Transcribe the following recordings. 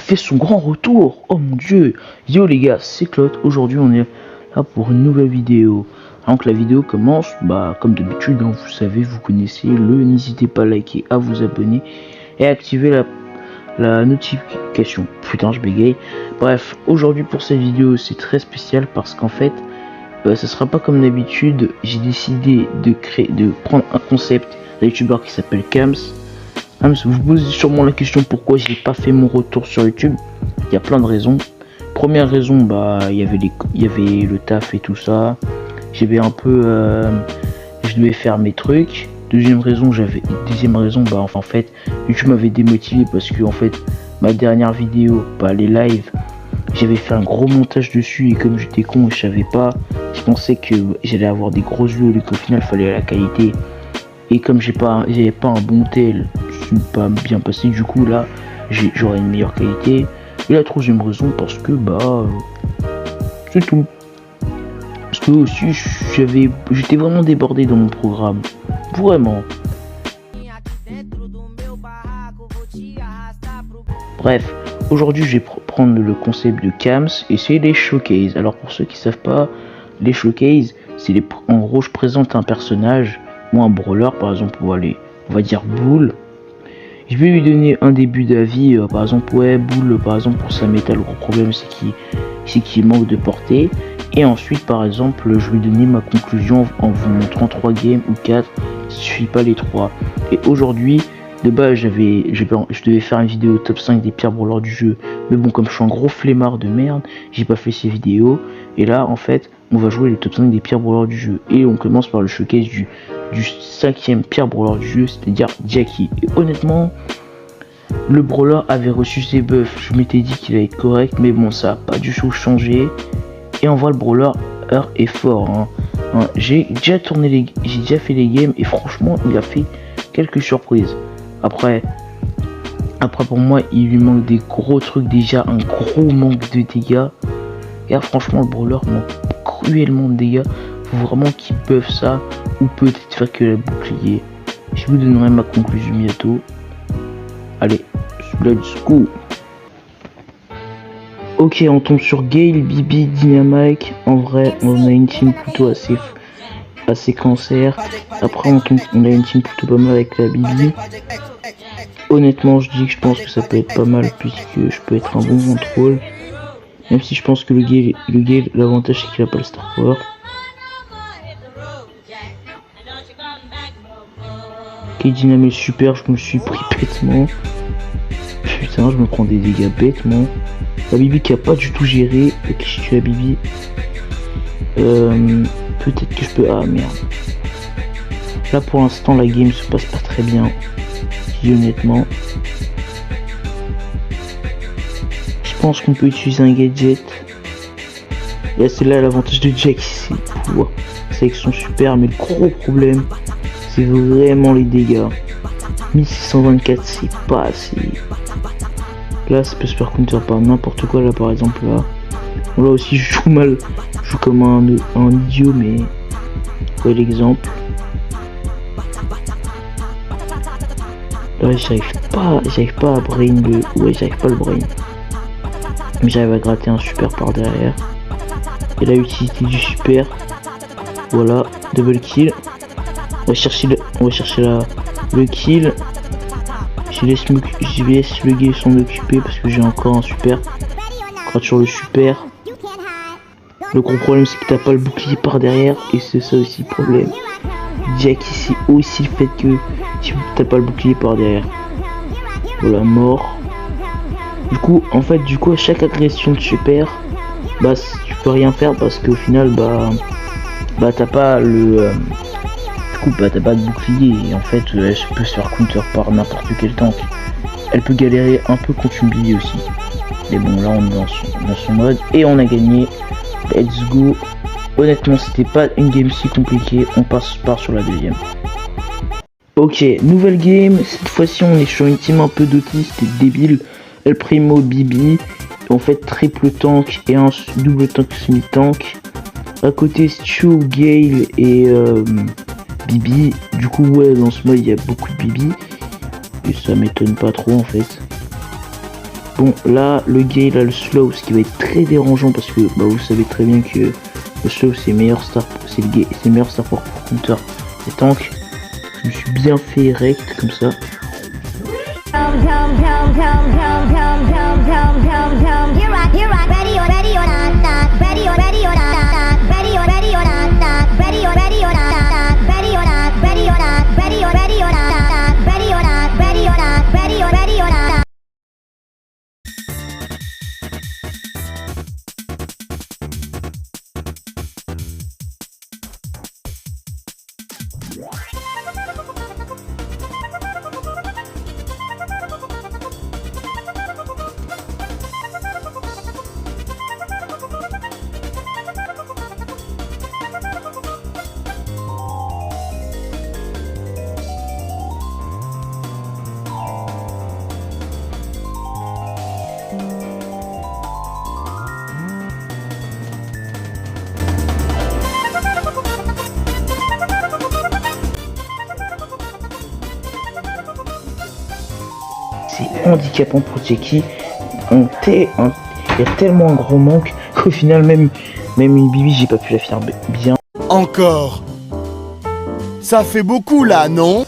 fait son grand retour. Oh mon dieu. Yo les gars, c'est Claude. Aujourd'hui on est là pour une nouvelle vidéo. Avant que la vidéo commence, comme d'habitude, hein, vous savez, vous connaissez n'hésitez pas à liker, à vous abonner et à activer la notification. Putain, je bégaye. Bref, aujourd'hui pour cette vidéo, c'est très spécial parce qu'en fait, ça sera pas comme d'habitude. J'ai décidé de prendre un concept d'un youtubeur qui s'appelle Kams. Vous vous posez sûrement la question pourquoi j'ai pas fait mon retour sur YouTube. Il y a plein de raisons. Première raison, il y avait le taf et tout ça. J'avais un peu, je devais faire mes trucs. Deuxième raison, en fait, YouTube m'avait démotivé parce que en fait, ma dernière vidéo, les lives, j'avais fait un gros montage dessus et comme j'étais con et je savais pas, je pensais que j'allais avoir des grosses vues et qu'au final, il fallait la qualité. Et comme j'avais pas un bon tel, je suis pas bien passé. Du coup là, j'aurai une meilleure qualité. Et la troisième raison parce que c'est tout. Parce que aussi j'étais vraiment débordé dans mon programme. Vraiment. Bref, aujourd'hui je vais prendre le concept de Kams et c'est les showcases. Alors pour ceux qui savent pas, les showcases, c'est en gros je présente un personnage ou un brawler, par exemple, on va dire Bull. Je vais lui donner un début d'avis, par exemple, Bull, par exemple, pour sa méta, le gros problème c'est qu'il manque de portée. Et ensuite, par exemple, je vais donner ma conclusion en vous montrant 3 games ou 4, il suffit pas les 3. Et aujourd'hui, de base, je devais faire une vidéo top 5 des pires brawlers du jeu. Mais bon, comme je suis un gros flemmard de merde, j'ai pas fait ces vidéos. Et là, en fait, on va jouer les top 5 des pires brawlers du jeu. Et on commence par le showcase du 5ème pire brawler du jeu, c'est-à-dire Jackie. Et honnêtement, le brawler avait reçu ses buffs. Je m'étais dit qu'il allait être correct, mais bon, ça a pas du tout changé. Et on voit le brawler est fort. J'ai déjà fait les games et franchement, il a fait quelques surprises. Après pour moi, il lui manque des gros trucs, déjà un gros manque de dégâts. Et franchement, le brawler manque cruellement de dégâts. Faut vraiment qu'il buff ça ou peut-être faire que la bouclier. Je vous donnerai ma conclusion bientôt. Allez, let's go. Ok, on tombe sur Gale, Bibi, Dynamite. En vrai, on a une team plutôt assez cancer. Après, on a une team plutôt pas mal avec la Bibi. Honnêtement, je dis que je pense que ça peut être pas mal puisque je peux être un bon contrôle. Même si je pense que le Gale, l'avantage c'est qu'il a pas le Star Power. Ok, Dynamite super, je me suis pris bêtement. Putain, je me prends des dégâts bêtement. La Bibi qui a pas du tout géré. Ok, je suis la Bibi. Peut-être que je peux... Ah merde. Là pour l'instant la game se passe pas très bien. Honnêtement. Je pense qu'on peut utiliser un gadget. Là c'est là l'avantage de Jack. C'est avec son super, mais le gros problème c'est vraiment les dégâts. 1624 c'est pas assez. Là ça peut se faire counter par n'importe quoi. Là par exemple là. Bon, là aussi je joue mal. Je joue comme un idiot, mais ouais l'exemple. Là j'arrive pas à brain le. Ouais, j'arrive pas le brain. Mais j'arrive à gratter un super par derrière. Et la utilité du super. Voilà, double kill. On va chercher le kill. Je laisse le gars s'en occuper parce que j'ai encore un super. Gratte sur le super. Le gros problème c'est que t'as pas le bouclier par derrière et c'est ça aussi le problème. Jack c'est aussi le fait que t'as pas le bouclier par derrière. Voilà, mort. Du coup à chaque agression de super, tu peux rien faire parce qu'au final t'as pas le t'as pas de bouclier et en fait elle peut se faire counter par n'importe quel tank. Elle peut galérer un peu contre une Billy aussi. Mais bon là on est dans son mode et on a gagné. Let's go. Honnêtement c'était pas une game si compliquée. On part sur la deuxième. Ok, nouvelle game. Cette fois-ci on est sur une team un peu d'autistes et débile. El Primo, Bibi. En fait triple tank et un double tank semi-tank. À côté Stu, Gale et Bibi. Du coup dans ce mode il y a beaucoup de Bibi. Et ça m'étonne pas trop en fait. Bon, là, le gay, là, le slow, ce qui va être très dérangeant parce que bah, vous savez très bien que le slow, c'est meilleur star, c'est le gay, c'est le meilleur star pour counter les tanks. Je me suis bien fait rect comme ça. C'est handicapant pour Jackie. Il y a tellement un gros manque qu'au final même une Bibi j'ai pas pu la faire bien. Encore. Ça fait beaucoup là, non?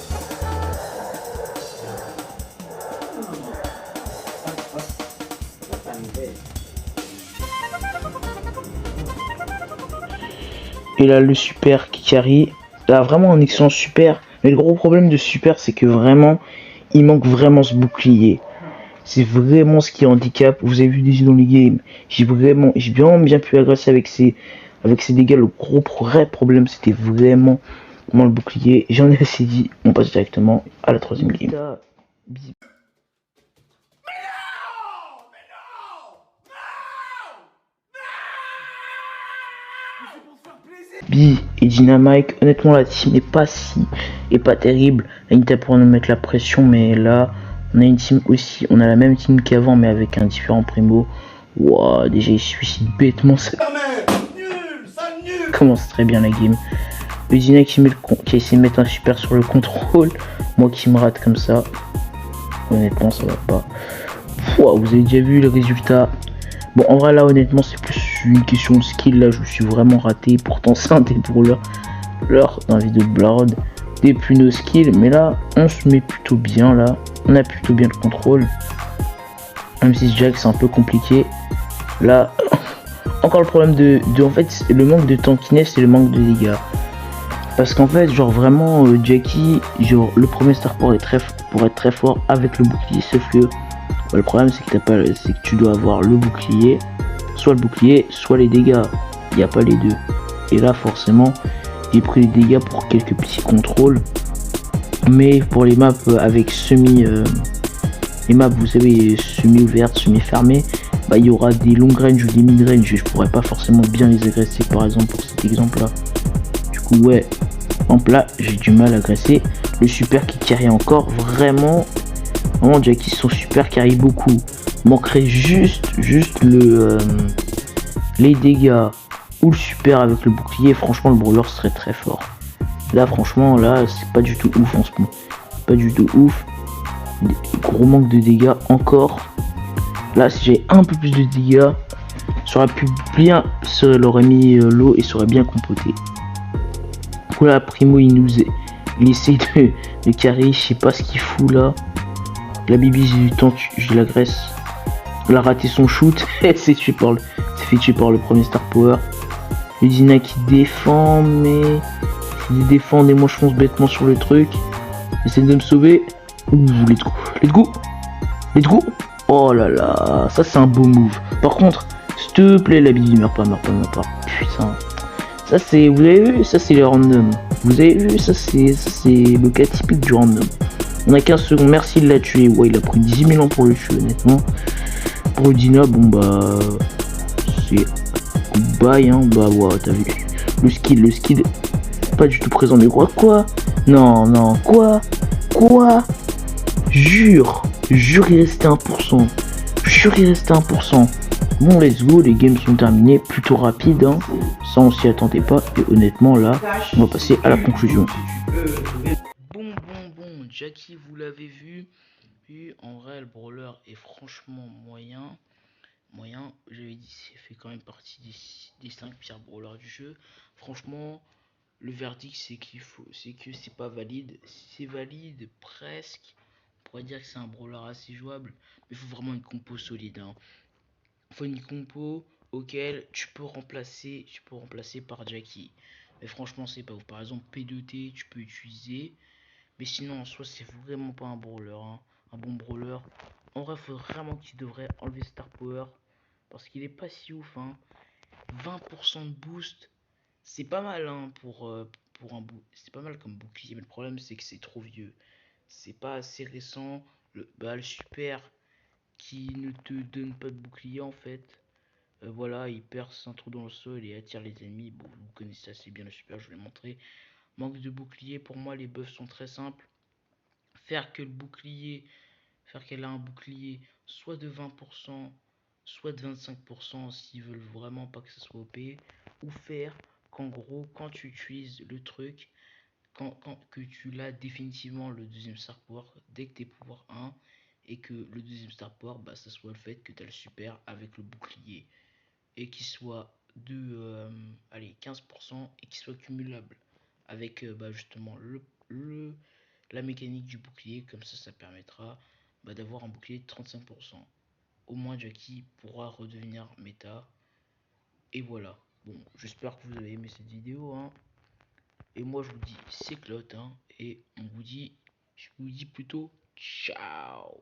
Et là le super qui carry. Là vraiment un excellent super. Mais le gros problème de super c'est que vraiment il manque vraiment ce bouclier. C'est vraiment ce qui handicap. Vous avez vu déjà dans les games. J'ai vraiment bien pu agresser avec ces dégâts. Le vrai problème c'était vraiment le bouclier. J'en ai assez dit. On passe directement à la troisième game. Bi et Dynamite, honnêtement la team n'est pas terrible. Là il tape pour nous mettre la pression, mais là on a une team aussi, on a la même team qu'avant mais avec un différent primo. Waouh, déjà il suicide bêtement, ça commence très bien la game. Le Dina qui a essayé de mettre un super sur le contrôle, moi qui me rate comme ça. Honnêtement ça va pas. Wow, vous avez déjà vu le résultat. Bon en vrai là honnêtement c'est plus une question de skill, là je me suis vraiment raté, pourtant c'est un des pour l'heure dans la vidéo de Blood, des plus nos skills, mais là on se met plutôt bien, là on a plutôt bien le contrôle, même si Jack c'est un peu compliqué. Là encore le problème de en fait le manque de tankiness et le manque de dégâts, parce qu'en fait genre vraiment Jackie, genre le premier star pour être très fort avec le bouclier, sauf que le problème c'est que tu dois avoir le bouclier, soit le bouclier, soit les dégâts. Il n'y a pas les deux. Et là forcément, j'ai pris les dégâts pour quelques petits contrôles. Mais pour les maps avec les maps vous savez semi-ouvertes, semi-fermées, bah il y aura des long range ou des mid range. Je pourrais pas forcément bien les agresser par exemple pour cet exemple là. Du coup ouais, en là j'ai du mal à agresser. Le super qui carry encore vraiment Jackie son super carry beaucoup. Manquerait juste les dégâts ou le super avec le bouclier. Franchement le brawler serait très fort. Là franchement là c'est pas du tout ouf en ce moment. Pas du tout ouf. Gros manque de dégâts encore. Là si j'avais un peu plus de dégâts, ça aurait pu bien, ça l'aurait mis l'eau et ça aurait bien compoté. Voilà Primo il essaye de carry, je sais pas ce qu'il fout là. La Bibi j'ai du temps, je l'agresse. Elle a raté son shoot, elle s'est fait tuer par le premier star power. Le Dina qui défend, mais il défend et moi je fonce bêtement sur le truc. Essaye de me sauver. Ouh, let's go. Oh là là, ça c'est un beau move. Par contre, s'il te plaît la Bibi, meurs pas. Putain. Ça c'est, vous avez vu, ça c'est le random. Vous avez vu, ça c'est le cas typique du random. On a 15 secondes, merci de la tuer. Ouais, il a pris 10 000 ans pour le tuer, honnêtement. Pour le Dina, bon bah c'est goodbye, hein. Bah ouais, t'as vu. Le skill, pas du tout présent. Mais quoi? Non, quoi? Jure, il restait 1%. Bon, let's go, les games sont terminés, plutôt rapide, hein. Ça on s'y attendait pas. Et honnêtement là, on va passer à la conclusion. Bon, Jackie, vous l'avez vu, début. En vrai, le brawler est franchement moyen. Moyen, j'avais dit, c'est fait quand même partie des 5 pires brawlers du jeu. Franchement, le verdict c'est que c'est pas valide. C'est valide presque. On pourrait dire que c'est un brawler assez jouable, mais il faut vraiment une compo solide, hein. Faut une compo auquel tu peux remplacer par Jackie. Mais franchement, c'est pas ouf. Par exemple, P2T, tu peux utiliser. Mais sinon, en soi, c'est vraiment pas un brawler, hein. Un bon brawler. En vrai, faut vraiment qu'il devrait enlever Star Power. Parce qu'il est pas si ouf, hein. 20% de boost, c'est pas mal, hein, pour un bouclier. C'est pas mal comme bouclier. Mais le problème, c'est que c'est trop vieux. C'est pas assez récent. Le super qui ne te donne pas de bouclier, en fait. Voilà, il perce un trou dans le sol et attire les ennemis. Bon, vous connaissez assez bien le super, je vais montrer. Manque de bouclier, pour moi les buffs sont très simples. Faire que le bouclier, faire qu'elle a un bouclier soit de 20%, soit de 25% s'ils veulent vraiment pas que ça soit OP. Ou faire qu'en gros, quand tu utilises le truc, que tu l'as définitivement le deuxième star power dès que t'es pouvoir 1. Et que le deuxième star power, bah, ça soit le fait que tu as le super avec le bouclier et qui soit de allez, 15% et qui soit cumulable avec bah, justement la mécanique du bouclier. Comme ça permettra bah, d'avoir un bouclier de 35%. Au moins Jackie pourra redevenir méta. Et voilà. Bon, j'espère que vous avez aimé cette vidéo, hein. Et moi je vous dis c'est Clotte, hein. Et je vous dis plutôt ciao.